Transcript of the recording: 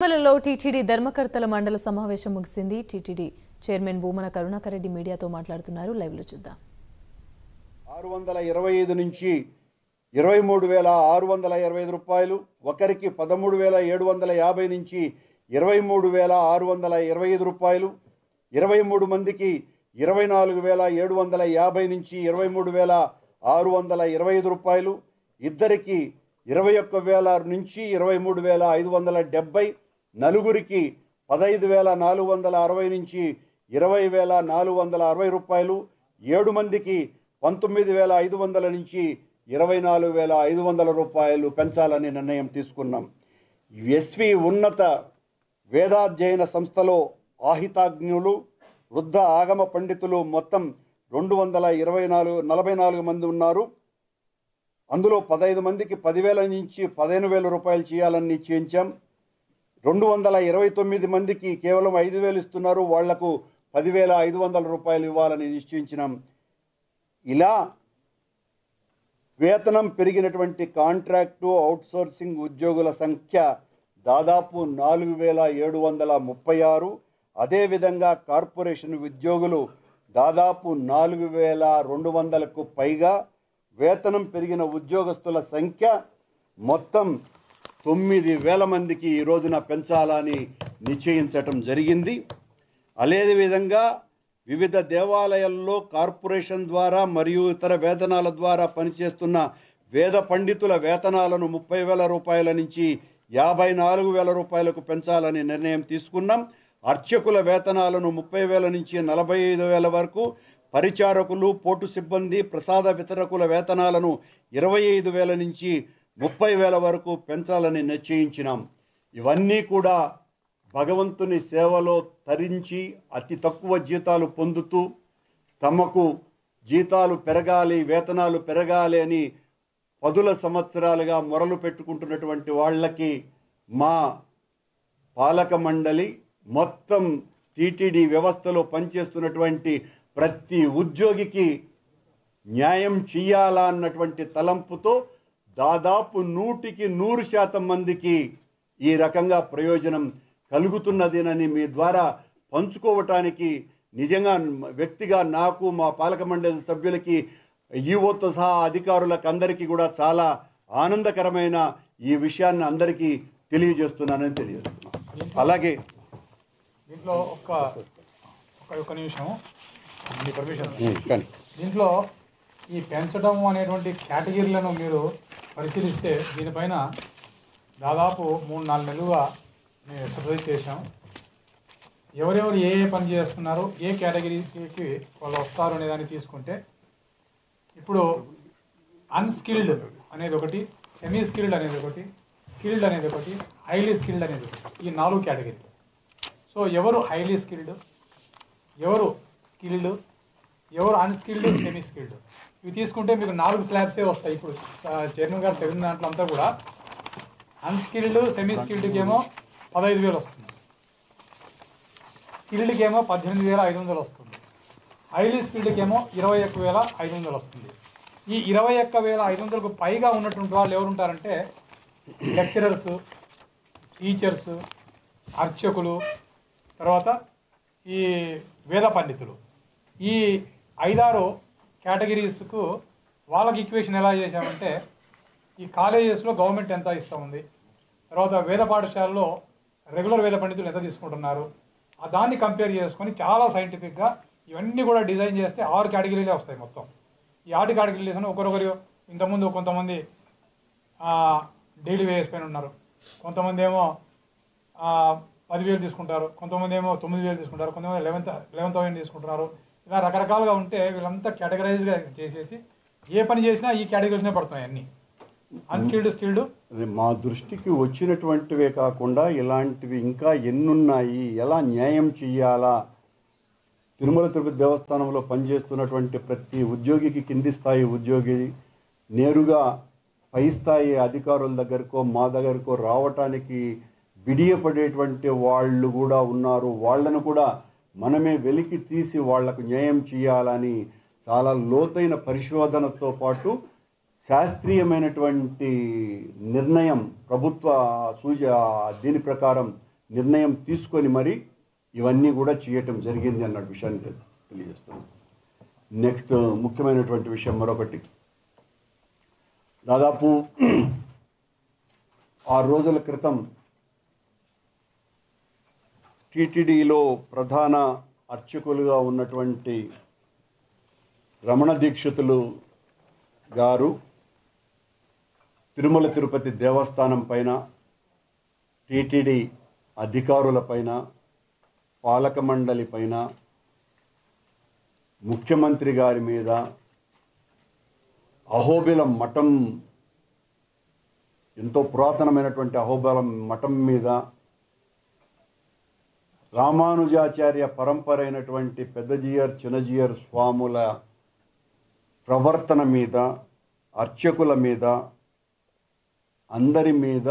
తిరుమలలో టీటీడీ ధర్మకర్తల మండల సమావేశం ముగిసింది. టీటీడీ చైర్మన్ భూమన కరుణాకర్ రెడ్డి మీడియాతో మాట్లాడుతున్నారు. లైవ్ లో చూద్దాం. 625 నుంచి 23,625 రూపాయలు, ఒకరికి 13,750 నుంచి 23,625 రూపాయలు, 23 మందికి 24,750 నుంచి 23,625 రూపాయలు, ఇద్దరికి 21,000 నుంచి 23,570, నలుగురికి 15,460 నుంచి 20,460 రూపాయలు, 7 మందికి 19,500 నుంచి 24,500 రూపాయలు పెంచాలని నిర్ణయం తీసుకున్నాం. ఎస్వి ఉన్నత వేదాధ్యయన సంస్థలో ఆహితాజ్ఞులు, వృద్ధ ఆగమ పండితులు మొత్తం 244 మంది ఉన్నారు. అందులో 15 మందికి 10,000 నుంచి 15,000 రూపాయలు చేయాలని నిశ్చయించాం. 229 మందికి కేవలం 5,000 ఇస్తున్నారు, వాళ్లకు 10,500 రూపాయలు ఇవ్వాలని నిశ్చయించినాం. ఇలా వేతనం పెరిగినటువంటి కాంట్రాక్టు అవుట్సోర్సింగ్ ఉద్యోగుల సంఖ్య దాదాపు 4,736. అదేవిధంగా కార్పొరేషన్ ఉద్యోగులు దాదాపు 4,200కు పైగా. వేతనం పెరిగిన ఉద్యోగస్తుల సంఖ్య మొత్తం 9,000 మందికి ఈ రోజున పెంచాలని నిశ్చయించటం జరిగింది. అదేవిధంగా వివిధ దేవాలయాల్లో కార్పొరేషన్ ద్వారా మరియు ఇతర వేతనాల ద్వారా పనిచేస్తున్న వేద పండితుల వేతనాలను 30,000 రూపాయల నుంచి 54,000 రూపాయలకు పెంచాలని నిర్ణయం తీసుకున్నాం. అర్చకుల వేతనాలను 30,000 నుంచి 45,000 వరకు, పరిచారకులు, పోటు సిబ్బంది, ప్రసాద వితరకుల వేతనాలను 25,000 నుంచి 30,000 వరకు పెంచాలని నిశ్చయించినాం. ఇవన్నీ కూడా భగవంతుని సేవలో తరించి అతి తక్కువ జీతాలు పొందుతూ తమకు జీతాలు పెరగాలి, వేతనాలు పెరగాలి అని 10 సంవత్సరాలుగా మొరలు పెట్టుకుంటున్నటువంటి వాళ్ళకి మా పాలక మండలి మొత్తం టీటీడీ వ్యవస్థలో పనిచేస్తున్నటువంటి ప్రతి ఉద్యోగికి న్యాయం చెయ్యాలా అన్నటువంటి తలంపుతో దాదాపు 100కి 100% మందికి ఈ రకంగా ప్రయోజనం కలుగుతున్నదేనని మీ ద్వారా పంచుకోవటానికి నిజంగా వ్యక్తిగా నాకు, మా పాలక మండలి సభ్యులకి, ఈవోతో సహా అధికారులకు అందరికీ కూడా చాలా ఆనందకరమైన ఈ విషయాన్ని అందరికీ తెలియజేస్తున్నానని తెలియజేస్తున్నాను. అలాగే దీంట్లో ఒక నిమిషం మీ పర్మిషన్. దీంట్లో ఈ పెంచడం అనేటువంటి కేటగిరీలను మీరు పరిశీలిస్తే దీనిపైన దాదాపు 3-4 నెలలుగా మేము ఎక్సర్సైజ్ చేశాం. ఎవరెవరు ఏ పని చేస్తున్నారు, ఏ కేటగిరీకి వాళ్ళు వస్తారు అనే దాన్ని తీసుకుంటే ఇప్పుడు అన్స్కిల్డ్ అనేది ఒకటి, సెమీ స్కిల్డ్ అనేది ఒకటి, స్కిల్డ్ అనేది ఒకటి, హైలీ స్కిల్డ్ అనేది ఒకటి, ఈ 4 కేటగిరీ. సో ఎవరు హైలీ స్కిల్డ్, ఎవరు స్కిల్డ్, ఎవరు అన్స్కిల్డ్, సెమీ స్కిల్డ్, ఇవి తీసుకుంటే మీకు 4 స్లాబ్సే వస్తాయి. ఇప్పుడు చైర్మన్ గారు తెలిసిన దాంట్లో అంతా కూడా అన్స్కిల్డ్, సెమీ స్కిల్డ్కి ఏమో 15,000 వస్తుంది, స్కిల్డ్కి ఏమో 18,500 వస్తుంది, హైలీ స్కిల్డ్కి ఏమో 21,500 వస్తుంది. ఈ 21,500కు పైగా ఉన్నటువంటి వాళ్ళు ఎవరు ఉంటారంటే లెక్చరర్స్, టీచర్స్, అర్చకులు, తర్వాత ఈ వేద పండితులు. ఈ 5-6 కేటగిరీస్కు వాళ్ళకి ఈక్వేషన్ ఎలా చేశామంటే, ఈ కాలేజెస్లో గవర్నమెంట్ ఎంత ఇస్తూ ఉంది, తర్వాత వేద పాఠశాలలో రెగ్యులర్ వేద పండితులు ఎంత తీసుకుంటున్నారు, దాన్ని కంపేర్ చేసుకొని చాలా సైంటిఫిక్గా ఇవన్నీ కూడా డిజైన్ చేస్తే 6 కేటగిరీలే వస్తాయి మొత్తం. ఈ 6 కేటగిరీలు ఒకరొకరు ఇంతకుముందు కొంతమంది డైలీ వేస్ పైన ఉన్నారు, కొంతమంది ఏమో 10,000 తీసుకుంటారు, కొంతమంది ఏమో 9,000 తీసుకుంటారు, కొంతమంది 11,000 తీసుకుంటున్నారు. ఇలా రకరకాలుగా ఉంటే వీళ్ళంతా కేటగరైజ్గా చేసేసి ఏ పని చేసినా ఈ కేటగిరీస్నే పడుతున్నాయి అన్నీ, అన్స్కిల్డ్, స్కిల్డ్. మా దృష్టికి వచ్చినటువంటివే కాకుండా ఇలాంటివి ఇంకా ఎన్నున్నాయి, ఎలా న్యాయం చెయ్యాలా, తిరుమల తిరుపతి దేవస్థానంలో పనిచేస్తున్నటువంటి ప్రతి ఉద్యోగికి కింది స్థాయి ఉద్యోగి నేరుగా పై స్థాయి అధికారుల దగ్గరకో మా దగ్గరకో రావటానికి బిడియపడేటువంటి వాళ్ళు కూడా ఉన్నారు. వాళ్ళను కూడా మనమే వెలికి తీసి వాళ్లకు న్యాయం చేయాలని చాలా లోతైన పరిశోధనతో పాటు శాస్త్రీయమైనటువంటి నిర్ణయం ప్రభుత్వ దీని ప్రకారం నిర్ణయం తీసుకొని మరి ఇవన్నీ కూడా చేయటం జరిగింది అన్న విషయాన్ని తెలియజేస్తున్నాను. నెక్స్ట్ ముఖ్యమైనటువంటి విషయం మరొకటి, దాదాపు 6 రోజుల క్రితం టీటీడీలో ప్రధాన అర్చకులుగా ఉన్నటువంటి రమణ దీక్షితులు గారు తిరుమల తిరుపతి దేవస్థానం పైన, టీటీడీ అధికారుల పైన, పాలక మండలి పైన, ముఖ్యమంత్రి గారి మీద, అహోబిలం మఠం, ఎంతో పురాతనమైనటువంటి అహోబిలం మఠం మీద, రామానుజాచార్య పరంపర అయినటువంటి పెద్దజీయర్ చిన్నజీయర్ స్వాముల ప్రవర్తన మీద, అర్చకుల మీద, అందరి మీద